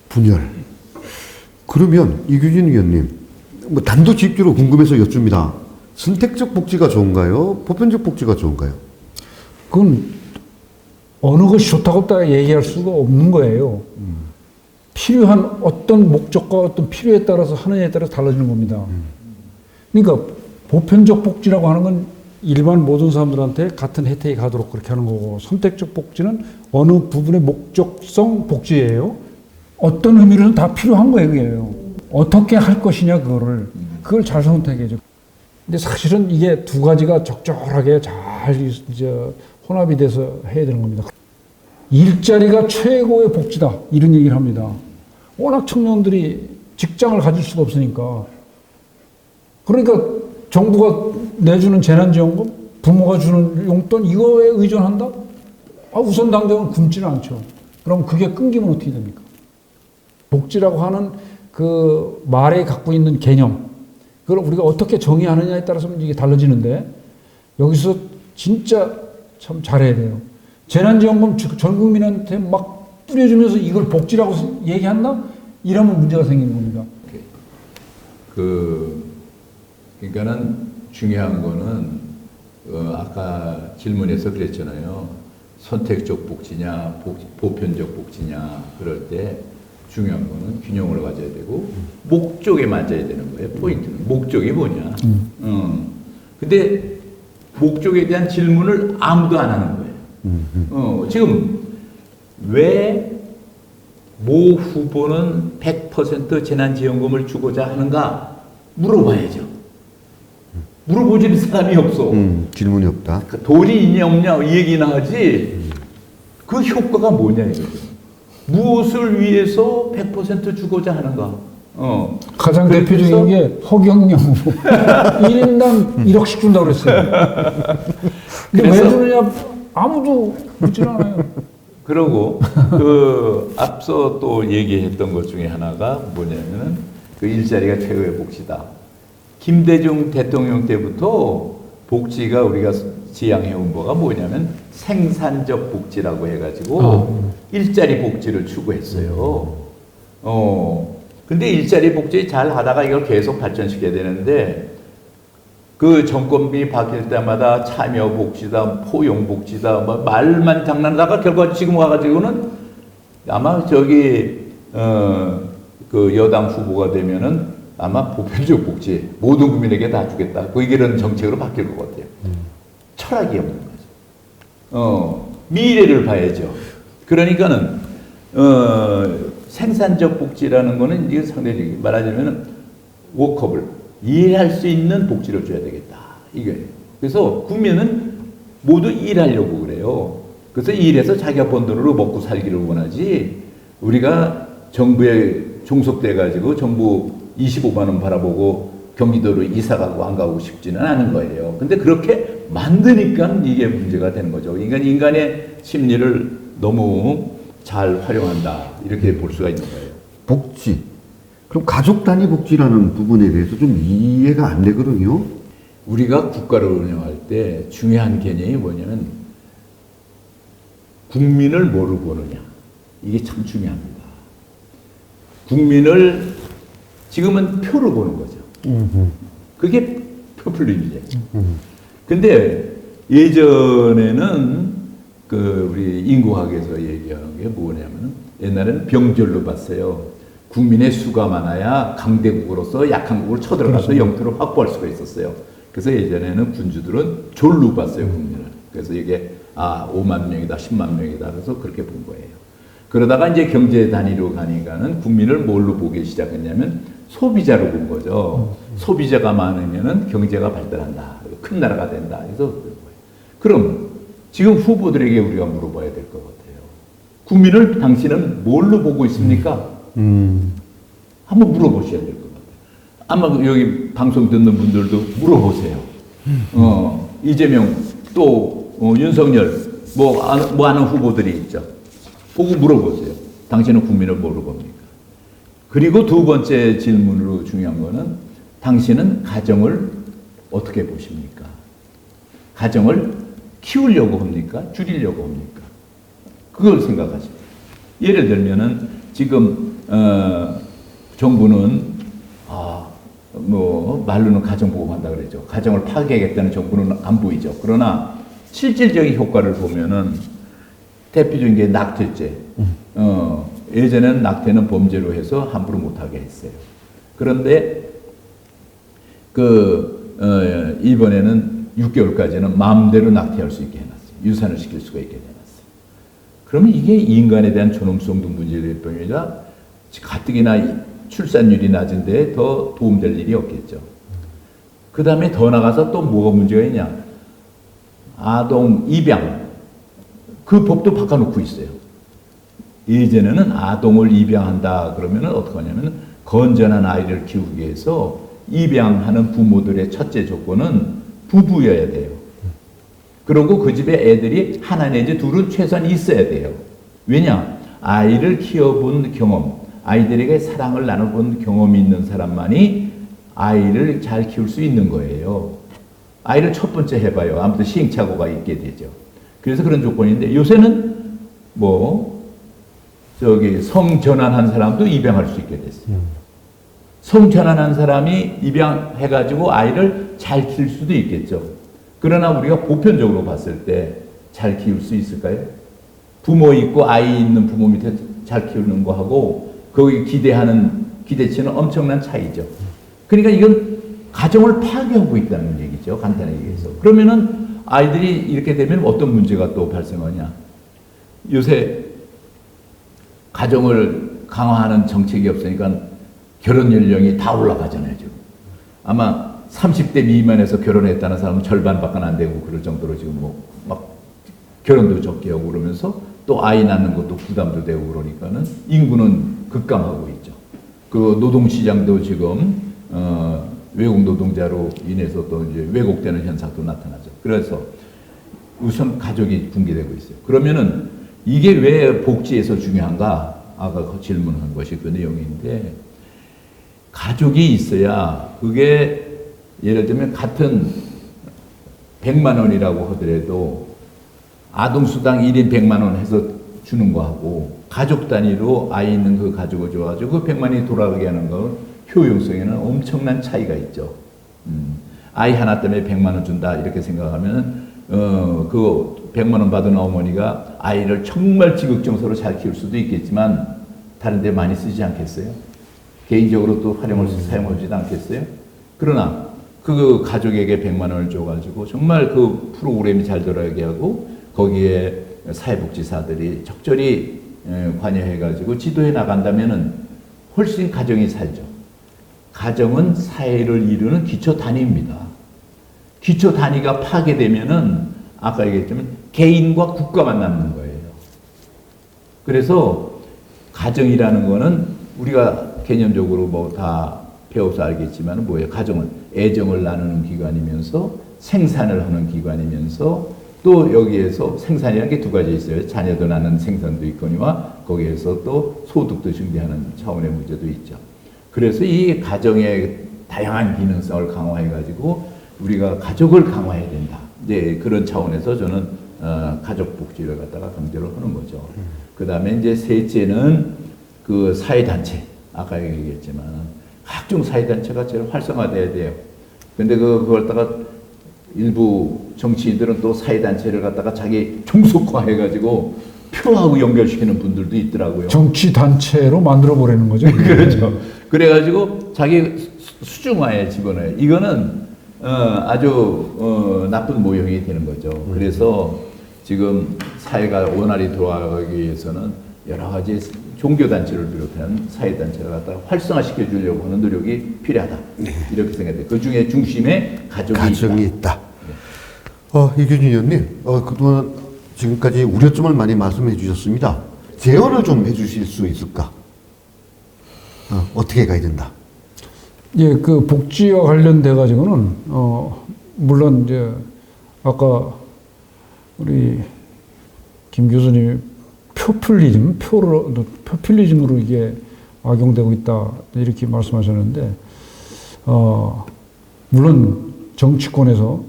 분열. 그러면 이규진 의원님, 뭐 단도직입적으로 궁금해서 여쭙니다. 선택적 복지가 좋은가요? 보편적 복지가 좋은가요? 그건 어느 것이 좋다고 없다 얘기할 수가 없는 거예요. 필요한 어떤 목적과 어떤 필요에 따라서 하느냐에 따라서 달라지는 겁니다. 그러니까 보편적 복지라고 하는 건 일반 모든 사람들한테 같은 혜택이 가도록 그렇게 하는 거고, 선택적 복지는 어느 부분의 목적성 복지예요. 어떤 의미로는 다 필요한 거예요, 그게요. 어떻게 할 것이냐, 그걸 잘 선택해야죠. 근데 사실은 이게 두 가지가 적절하게 잘 이제 혼합이 돼서 해야 되는 겁니다. 일자리가 최고의 복지다, 이런 얘기를 합니다. 워낙 청년들이 직장을 가질 수가 없으니까. 그러니까 정부가 내주는 재난지원금, 부모가 주는 용돈, 이거에 의존한다? 우선 당장은 굶지는 않죠. 그럼 그게 끊기면 어떻게 됩니까? 복지라고 하는 그 말에 갖고 있는 개념, 그걸 우리가 어떻게 정의하느냐에 따라서 이게 달라지는데, 여기서 진짜 참 잘해야 돼요. 재난지원금 전 국민한테 막 뿌려주면서 이걸 복지라고 얘기한다? 이러면 문제가 생기는 겁니다. 그러니까는 중요한 거는 아까 질문에서 그랬잖아요. 선택적 복지냐, 보편적 복지냐, 그럴 때 중요한 거는 균형을 가져야 되고 목적에 맞아야 되는 거예요. 포인트는 목적이 뭐냐. 근데 목적에 대한 질문을 아무도 안 하는 거예요. 지금 왜 모 후보는 100% 재난지원금을 주고자 하는가 물어봐야죠. 물어보지는 사람이 없어. 질문이 없다. 그러니까 돈이 있냐 없냐 이 얘기나 하지 그 효과가 뭐냐 이거죠. 무엇을 위해서 100% 주고자 하는가. 가장 대표적인 게 허경영 후보. 1인당 1억씩 준다고 그랬어요. 근데 왜 주느냐 아무도 묻질 않아요. 그러고 앞서 또 얘기했던 것 중에 하나가 뭐냐면은 그 일자리가 최고의 복지다. 김대중 대통령 때부터 복지가 우리가 지향해온 거가 뭐냐면 생산적 복지라고 해가지고 일자리 복지를 추구했어요. 근데 일자리 복지 잘 하다가 이걸 계속 발전시켜야 되는데 그 정권비 바뀔 때마다 참여 복지다, 포용 복지다, 뭐 말만 장난하다가 결과 지금 와가지고는 아마 그 여당 후보가 되면은 아마 보편적 복지 모든 국민에게 다 주겠다. 이런 정책으로 바뀔 것 같아요. 철학이 없는 거죠. 미래를 봐야죠. 그러니까는 생산적 복지라는 거는 이게 상대적인 말하자면은 워커블 일할 수 있는 복지를 줘야 되겠다. 이게 그래서 국민은 모두 일하려고 그래요. 그래서 일해서 자기가 번 돈으로 먹고 살기를 원하지. 우리가 정부에 종속돼 가지고 정부 25만 원 바라보고 경기도로 이사 가고 안 가고 싶지는 않은 거예요. 근데 그렇게 만드니까 이게 문제가 되는 거죠. 그러니까 인간의 심리를 너무 잘 활용한다. 이렇게 볼 수가 있는 거예요. 복지. 그럼 가족 단위 복지라는 부분에 대해서 좀 이해가 안 되거든요. 우리가 국가를 운영할 때 중요한 개념이 뭐냐면 국민을 뭐로 보느냐. 이게 참 중요합니다. 국민을 지금은 표로 보는 거죠. 그게 포퓰리즘이죠. 근데 예전에는 우리 인구학에서 얘기하는 게 뭐냐면 옛날에는 병졸로 봤어요. 국민의 수가 많아야 강대국으로서 약한국을 쳐들어가서 영토를 확보할 수가 있었어요. 그래서 예전에는 군주들은 졸로 봤어요, 국민을. 그래서 이게 5만 명이다, 10만 명이다. 그래서 그렇게 본 거예요. 그러다가 이제 경제 단위로 가니까는 국민을 뭘로 보기 시작했냐면 소비자로 본 거죠. 소비자가 많으면은 경제가 발달한다. 큰 나라가 된다. 그래서 그런 거예요. 그럼 지금 후보들에게 우리가 물어봐야 될 것 같아요. 국민을 당신은 뭘로 보고 있습니까? 한번 물어보셔야 될 것 같아요. 아마 여기 방송 듣는 분들도 물어보세요. 이재명 또 윤석열 뭐 아는 후보들이 있죠. 보고 물어보세요. 당신은 국민을 뭐로 봅니까? 그리고 두 번째 질문으로 중요한 거는 당신은 가정을 어떻게 보십니까? 가정을 키우려고 합니까? 줄이려고 합니까? 그걸 생각하십시오. 예를 들면은 지금 정부는 뭐 말로는 가정보험한다 그러죠. 가정을 파괴하겠다는 정부는 안 보이죠. 그러나 실질적인 효과를 보면은 대표적인 게 낙태죄. 예전에는 낙태는 범죄로 해서 함부로 못하게 했어요. 그런데 이번에는 6개월까지는 마음대로 낙태할 수 있게 해놨어요. 유산을 시킬 수가 있게 해놨어요. 그러면 이게 인간에 대한 존엄성도 문제될 뿐이라 가뜩이나 출산율이 낮은데 더 도움될 일이 없겠죠. 그 다음에 더 나가서 또 뭐가 문제가 있냐. 아동 입양. 그 법도 바꿔놓고 있어요. 예전에는 아동을 입양한다 그러면은 어떻게 하냐면 건전한 아이를 키우기 위해서 입양하는 부모들의 첫째 조건은 부부여야 돼요. 그리고 그 집에 애들이 하나 내지 둘은 최소한 있어야 돼요. 왜냐? 아이를 키워본 경험, 아이들에게 사랑을 나눠본 경험이 있는 사람만이 아이를 잘 키울 수 있는 거예요. 아이를 첫 번째 해봐요. 아무튼 시행착오가 있게 되죠. 그래서 그런 조건인데 요새는 성전환한 사람도 입양할 수 있게 됐어요. 성전환한 사람이 입양해가지고 아이를 잘 키울 수도 있겠죠. 그러나 우리가 보편적으로 봤을 때 잘 키울 수 있을까요? 부모 있고 아이 있는 부모 밑에 잘 키우는 거하고 거기 기대치는 엄청난 차이죠. 그러니까 이건 가정을 파괴하고 있다는 얘기죠. 간단하게 얘기해서. 그러면은 아이들이 이렇게 되면 어떤 문제가 또 발생하냐. 요새 가정을 강화하는 정책이 없으니까 결혼 연령이 다 올라가잖아요, 지금. 아마 30대 미만에서 결혼했다는 사람은 절반밖에 안 되고 그럴 정도로 지금 막 결혼도 적게 하고 그러면서 또 아이 낳는 것도 부담도 되고 그러니까는 인구는 급감하고 있죠. 그 노동시장도 지금, 외국 노동자로 인해서 또 이제 왜곡되는 현상도 나타나죠. 그래서 우선 가족이 붕괴되고 있어요. 그러면은 이게 왜 복지에서 중요한가? 아까 질문한 것이 그 내용인데, 가족이 있어야 그게 예를 들면 같은 100만 원이라고 하더라도 아동수당 1인 100만 원 해서 주는 거하고 가족 단위로 아이 있는 그 가족을 줘가지고 그 100만 원이 돌아가게 하는 건 효용성에는 엄청난 차이가 있죠. 아이 하나 때문에 100만 원 준다 이렇게 생각하면 그 100만 원 받은 어머니가 아이를 정말 지극정서로 잘 키울 수도 있겠지만 다른 데 많이 쓰지 않겠어요? 개인적으로 또 사용하지도 않겠어요? 그러나 그 가족에게 100만 원을 줘가지고 정말 그 프로그램이 잘 돌아가게 하고 거기에 사회복지사들이 적절히 관여해가지고 지도해 나간다면은 훨씬 가정이 살죠. 가정은 사회를 이루는 기초 단위입니다. 기초 단위가 파괴되면은 아까 얘기했지만 개인과 국가만 남는 거예요. 그래서 가정이라는 거는 우리가 개념적으로 뭐 다 배워서 알겠지만 뭐예요? 가정은 애정을 나누는 기관이면서 생산을 하는 기관이면서 또 여기에서 생산이라는 게 두 가지 있어요. 자녀도 낳는 생산도 있거니와 거기에서 또 소득도 증대하는 차원의 문제도 있죠. 그래서 이 가정의 다양한 기능성을 강화해가지고 우리가 가족을 강화해야 된다. 이제 그런 차원에서 저는 가족 복지를 갖다가 강조를 하는 거죠. 그 다음에 이제 셋째는 그 사회단체. 아까 얘기했지만 각종 사회단체가 제일 활성화돼야 돼요. 근데 그걸 갖다가 일부 정치인들은 또 사회단체를 갖다가 자기 종속화해가지고 표하고 연결시키는 분들도 있더라고요. 정치단체로 만들어버리는 거죠. 그렇죠. 그래가지고 자기 수중화에 집어넣어요. 이거는 아주 나쁜 모형이 되는 거죠. 그래서 지금 사회가 원활히 돌아가기 위해서는 여러 가지 종교단체를 비롯한 사회단체를 갖다가 활성화시켜 주려고 하는 노력이 필요하다. 이렇게 생각해요. 그 중에 중심에 가정이 있다. 이규진 의원님, 그동안 지금까지 우려점을 많이 말씀해 주셨습니다. 제언을 좀 해주실 수 있을까? 어떻게 가야 된다? 예, 그 복지와 관련돼 가지고는 물론 이제 아까 우리 김 교수님이 포퓰리즘으로 이게 악용되고 있다 이렇게 말씀하셨는데 물론 정치권에서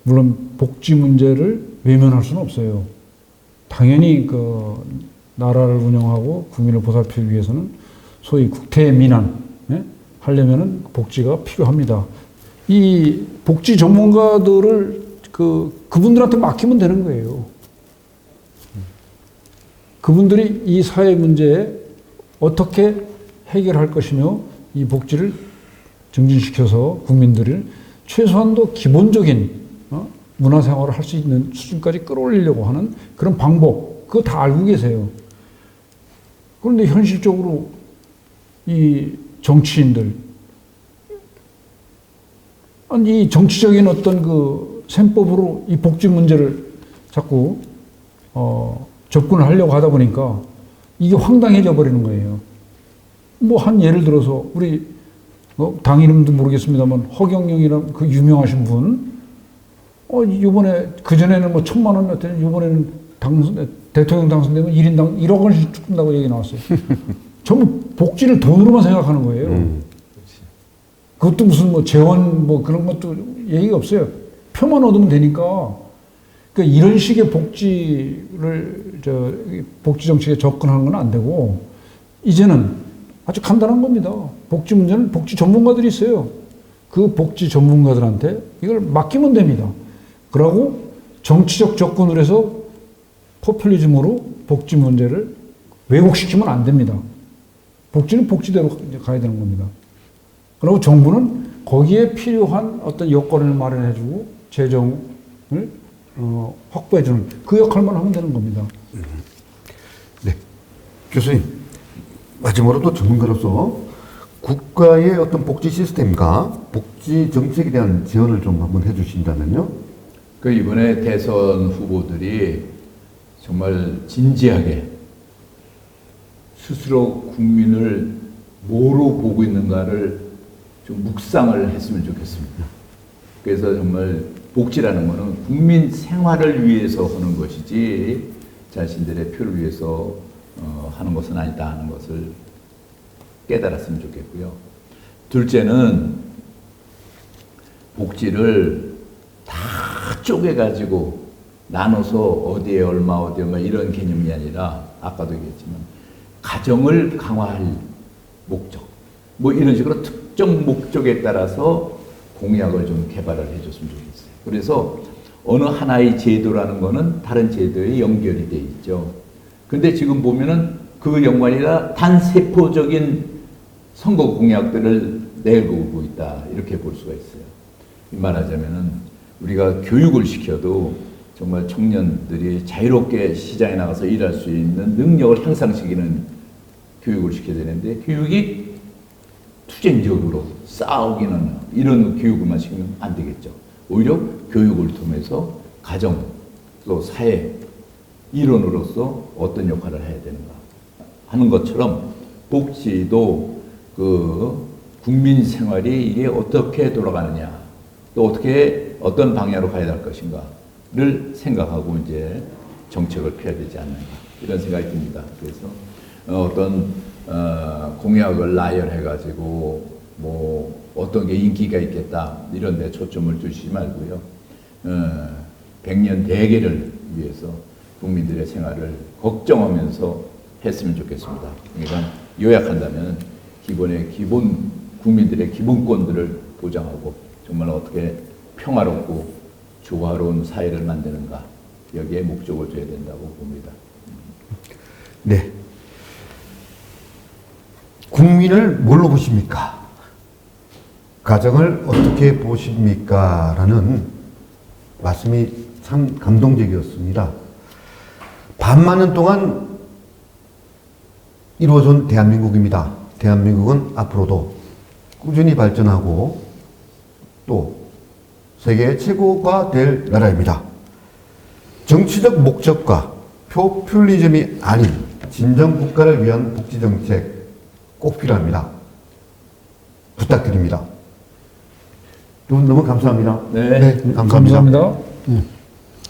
물론 복지 문제를 외면할 수는 없어요. 당연히 그 나라를 운영하고 국민을 보살피기 위해서는 소위 국태민안 하려면은 복지가 필요합니다. 이 복지 전문가들을 그분들한테 맡기면 되는 거예요. 그분들이 이 사회 문제에 어떻게 해결할 것이며 이 복지를 증진시켜서 국민들을 최소한도 기본적인 문화생활을 할 수 있는 수준까지 끌어올리려고 하는 그런 방법, 그거 다 알고 계세요. 그런데 현실적으로 이 정치인들, 이 정치적인 어떤 그 셈법으로 이 복지 문제를 자꾸 접근을 하려고 하다 보니까 이게 황당해져 버리는 거예요. 뭐 한 예를 들어서 우리 당 이름도 모르겠습니다만 허경영이라는 그 유명하신 분, 이번에 그전에는 뭐 1,000만 원, 이번에는 대통령 당선되면 1인당 1억 원씩 준다고 얘기 나왔어요. 전부 복지를 돈으로만 생각하는 거예요. 그것도 무슨 뭐 재원 뭐 그런 것도 얘기가 없어요. 표만 얻으면 되니까. 그러니까 이런 식의 복지 정책에 접근하는 건 안 되고, 이제는 아주 간단한 겁니다. 복지 문제는 복지 전문가들이 있어요. 그 복지 전문가들한테 이걸 맡기면 됩니다. 그러고 정치적 접근을 해서 포퓰리즘으로 복지 문제를 왜곡시키면 안 됩니다. 복지는 복지대로 가야 되는 겁니다. 그리고 정부는 거기에 필요한 어떤 여건을 마련해주고 재정을 확보해주는 그 역할만 하면 되는 겁니다. 네. 교수님, 마지막으로 또 전문가로서 국가의 어떤 복지 시스템과 복지 정책에 대한 제언을 좀 한번 해주신다면요? 그 이번에 대선 후보들이 정말 진지하게 스스로 국민을 뭐로 보고 있는가를 좀 묵상을 했으면 좋겠습니다. 그래서 정말 복지라는 것은 국민 생활을 위해서 하는 것이지 자신들의 표를 위해서 하는 것은 아니다 하는 것을 깨달았으면 좋겠고요. 둘째는 복지를 다 쪼개가지고 나눠서 어디에 얼마 이런 개념이 아니라 아까도 얘기했지만 가정을 강화할 목적 뭐 이런 식으로 특정 목적에 따라서 공약을 좀 개발을 해줬으면 좋겠어요. 그래서 어느 하나의 제도라는 거는 다른 제도에 연결이 돼 있죠. 근데 지금 보면은 그 연관이라 단세포적인 선거 공약들을 내고 있다. 이렇게 볼 수가 있어요. 말하자면은 우리가 교육을 시켜도 정말 청년들이 자유롭게 시장에 나가서 일할 수 있는 능력을 향상시키는 교육을 시켜야 되는데 교육이 투쟁적으로 싸우기는 이런 교육을만 시키면 안 되겠죠. 오히려 교육을 통해서 가정 또 사회 일원으로서 어떤 역할을 해야 되는가 하는 것처럼 복지도 그 국민 생활이 이게 어떻게 돌아가느냐 또 어떻게 어떤 방향으로 가야 될 것인가를 생각하고 이제 정책을 펴야 되지 않는가 이런 생각이 듭니다. 그래서 어떤 공약을 나열해가지고 뭐 어떤 게 인기가 있겠다 이런 데 초점을 두시지 말고요. 100년 대계를 위해서 국민들의 생활을 걱정하면서 했으면 좋겠습니다. 그러니까 요약한다면 국민들의 기본권들을 보장하고 정말 어떻게 평화롭고 조화로운 사회를 만드는가 여기에 목적을 둬야 된다고 봅니다. 네. 국민을 뭘로 보십니까? 가정을 어떻게 보십니까? 라는 말씀이 참 감동적이었습니다. 반만년 동안 이루어진 대한민국입니다. 대한민국은 앞으로도 꾸준히 발전하고 또 세계 최고가 될 나라입니다. 정치적 목적과 포퓰리즘이 아닌 진정 국가를 위한 복지정책 꼭 필요합니다. 부탁드립니다. 두 분 너무 감사합니다. 네. 감사합니다. 감사합니다.